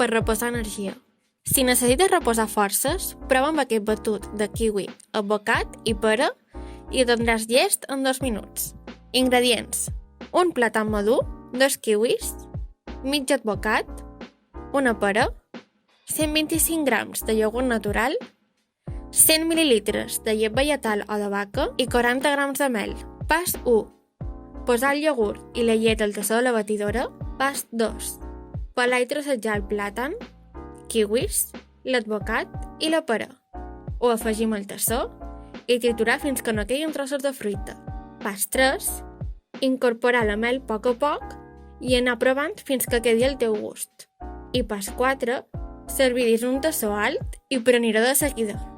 per reposar energia. Si necessites reposar forces, prova amb aquest batut de kiwi, advocat i pera i et tindràs llest en 2 minuts. Ingredients: un plàtan madur, 2 kiwis, mig advocat, una pera, 125 grams de iogurt natural, 100 mil·lilitres de llet vegetal o de vaca i 40 grams de mel. Pas 1. Posar el iogurt i la llet al tassó de la batidora. Pas 2. Pelar i trossejar el plàtan, kiwis, l'advocat i la pera. Ho afegim al tassó i triturar fins que no quedin trossos de fruita. Pas 3. Incorporar la mel a poc i anar provant fins que quedi al teu gust. I pas 4. Servir dins un tassó alt i prenir-ho de seguida.